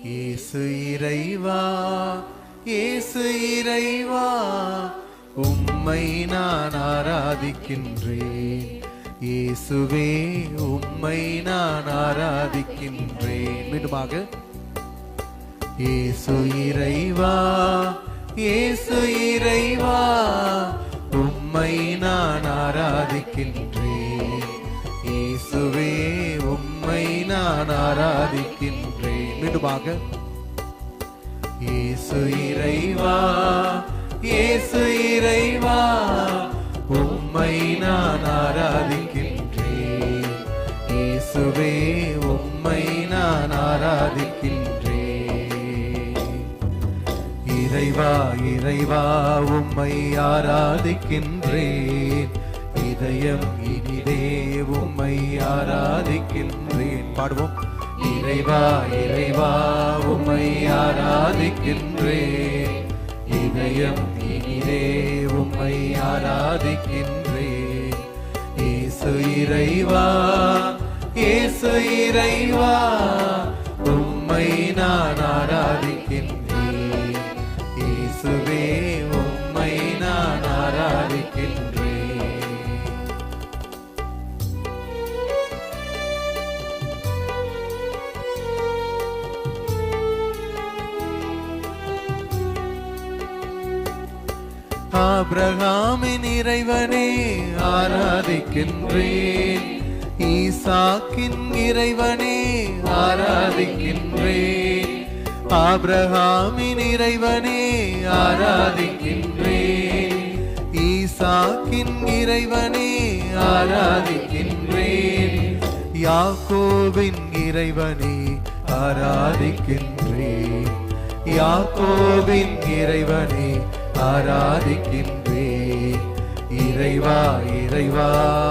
இயேசு இறைவா, இயேசு இறைவா, உம்மை நான் ஆராதிக்கின்றேன். இயேசுவே, உம்மை நான் ஆராதிக்கின்றேன். மீண்டுமாக, இயேசு இறைவா, இயேசு இறைவா, உம்மை நான் ஆராதிக்கின்றேன். இயேசுவே, உம்மை நான் ஆராதிக்கின்றேன். மீண்டுமாக, இயேசு இறைவா, இயேசு இறைவா, உம்மை நான் ஆராதிக்கின்றேன். இயேசுவே, உம்மை நான் ஆராதிக்கின்றேன். இறைவா, இறைவா, உம்மை ஆராதிக்கின்றேன். இதயம் இனிதே உம்மை ஆராதிக்கின்றேன். பாடுவோம். இறைவா, இறைவா, உம்மை ஆராதிக்கின்றேன். இதயம் இனிதே உம்மை ஆராதிக்கின்றேன். இயேசு இறைவா, இயேசு இறைவா, உம்மை நான் ஆராதிக்கின்றேன். இயேசுவே, உம்மை நான் ஆராதிக்கின்றேன். ஆபிரகாமின் இறைவனே ஆராதிக்கின்றேன். ஈசாக்கின் இறைவனே ஆராதிக்கின்றேன். ஆபிரகாமின் இறைவனே ஆராதிக்கின்றேன். ஈசாக்கின் இறைவனே ஆராதிக்கின்றேன். யாக்கோபின் இறைவனே ஆராதிக்கின்றேன். யாக்கோபின் இறைவனே ஆராதிக்கின்றேன். இறைவா, இறைவா,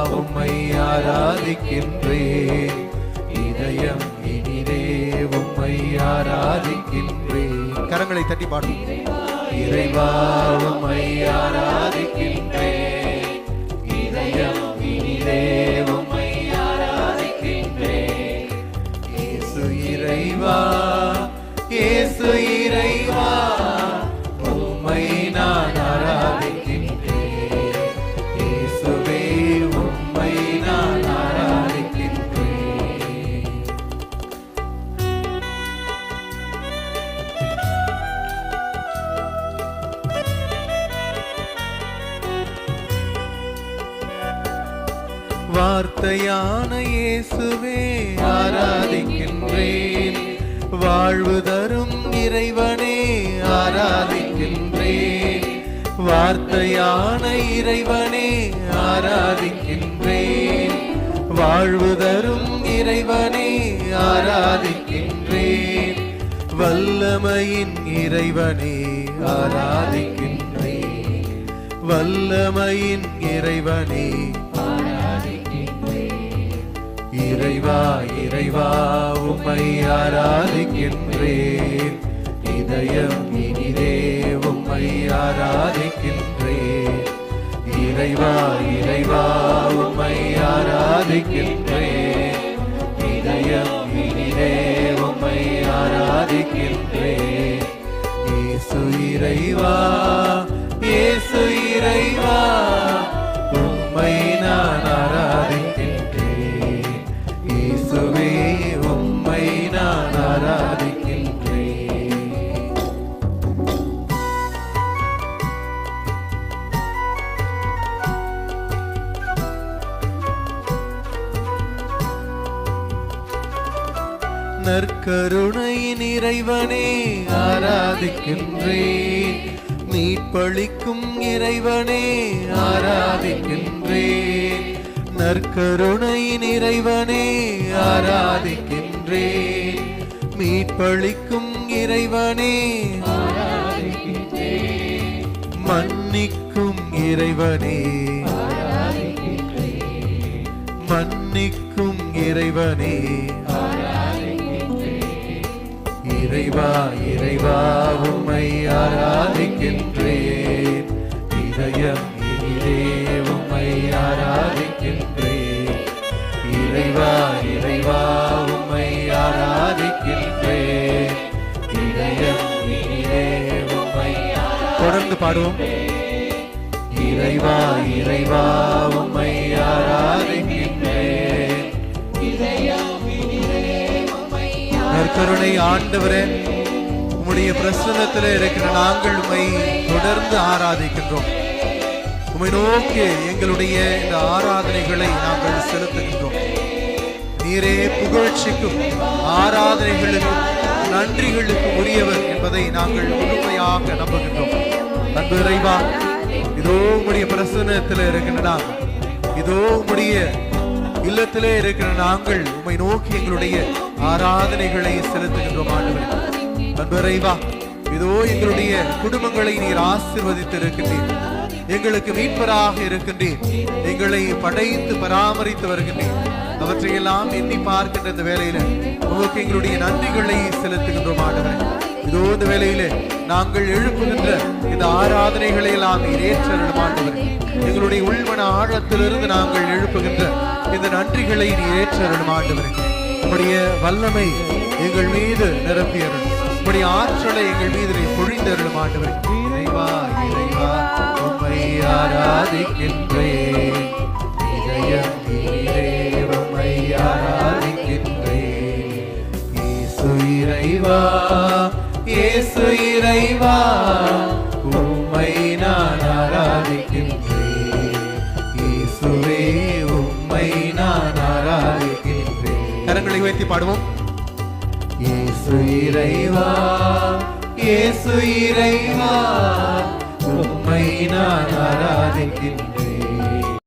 உம்மை ஆராதிக்கின்றேன். இதயம் இனிதே உம்மை ஆராதிக்கின்றேன். கரங்களை தட்டி பாடும். இறைவா, உம்மை ஆராதிக்கின்றேன். இதயம் இனிதே உம்மை ஆராதிக்கின்றேன். இயேசு இறைவா, இயேசு இறைவா, உம்மை நான் ஆராதிக்கின்றேன். இயேசுவே, உம்மை நான் ஆராதிக்கின்றேன். வார்த்தையான இயேசுவே ஆராதிக்கின்றேன். வாழ்வு தரும் இறைவனே ஆராதிக்கின்றேன். வார்த்தையான இறைவனே ஆராதிக்கின்றேன். வாழ்வு தரும் இறைவனே ஆராதிக்கின்றேன். வல்லமையின் இறைவனே ஆராதிக்கின்றேன். வல்லமையின் இறைவனே இறைவா, இறைவா, உம்மை ஆராதிக்கின்றேன். இதயம் இனிதே உம்மை ஆராதிக்கின்றேன். இறைவா, இறைவா, உம்மை ஆராதிக்கின்றேன். இதயம் இனிதே உம்மை ஆராதிக்கின்றேன். இயேசு இறைவா, இயேசு இறைவா, உம்மை நான் ஆராதிக்கின்றேன். இயேசுவே, உம்மை நான் ஆராதிக்கின்றேன். நற்கருணையின் இறைவனே ஆராதிக்கின்றேன். மீட்பளிக்கும் இறைவனே ஆராதிக்கின்றேன். நற்கருணையின் இறைவனே ஆராதிக்கின்றேன். மீட்பளிக்கும் இறைவனே ஆராதிக்கின்றேன். மன்னிக்கும் இறைவனே ஆராதிக்கின்றேன். மன்னிக்கும் இறைவனே ஆராதிக்கின்றேன். இறைவா, இறைவா, உம்மை ஆராதிக்கின்றேன். இதயம் இனிதே உம்மை ஆராதிக்கின்றேன். இறைவா, இறைவா, உம்மை ஆராதிக்கின்றேன். சேர்ந்து பாடுவோம். இறைவா இறைவா உம்மை ஆராதிக்கின்றேன். நற்கருணை ஆண்டவரே, உம்முடைய பிரசன்னத்திலே இருக்கிற நாங்கள் உம்மை தொடர்ந்து ஆராதிக்கின்றோம். உம்மை நோக்கி எங்களுடைய இந்த ஆராதனைகளை நாங்கள் செலுத்துகின்றோம். நீரே புகழ்ச்சிக்கும் ஆராதனைகளுக்கும் நன்றிகளுக்கும் உரியவர் என்பதை நாங்கள் முழுமையாக நம்புகின்றோம். அன்பு இறைவா, இதோ உம்முடைய பிரசன்னத்தில் இருக்கின்ற நாங்கள், இதோ உம்முடைய இல்லத்திலே இருக்கிற நாங்கள் உம்மை நோக்கி எங்களுடைய ஆராதனைகளை செலுத்துகின்றோம். ஆண்டவரே, அன்பு இறைவா, இதோ எங்களுடைய குடும்பங்களை நீர் ஆசீர்வதித்து இருக்கின்றீர். எங்களுக்கு மீட்பராக இருக்கின்றீர். எங்களை படைத்து பராமரித்து வருகின்றீர். அவற்றையெல்லாம் எண்ணி பார்க்கின்ற இந்த வேளையில உங்களுக்கு எங்களுடைய நன்றிகளை செலுத்துகின்றோம். ஆண்டவரே, இதோ இந்த வேளையிலே நாங்கள் எழுப்புகின்ற இந்த ஆராதனைகளை எல்லாம் நீர் ஏற்றருளும். ஆண்டவரே, எங்களுடைய உள்மன ஆழத்திலிருந்து நாங்கள் எழுப்புகின்ற இந்த நன்றிகளை நீர் ஏற்றருளும். ஆண்டவரே, உம்முடைய வல்லமை எங்கள் மீது நிரப்பியருளும். உம்முடைய ஆற்றலை எங்கள் மீது பொழிந்தருளும். ஆண்டவரே, இறைவா இறைவா உம்மை ஆராதிக்கின்றேன். இதயம் நீரே உம்மை ஆராதிக்கின்றேன். இயேசு இறைவா இயேசு இறைவா உம்மை நான் ஆராதிக்கின்றேன். இயேசுவே உம்மை நான் ஆராதிக்கின்றேன். கரங்களை உயர்த்தி பாடுவோம். இயேசு இறைவா இயேசு இறைவா உம்மை நான் ஆராதிக்கின்றேன்.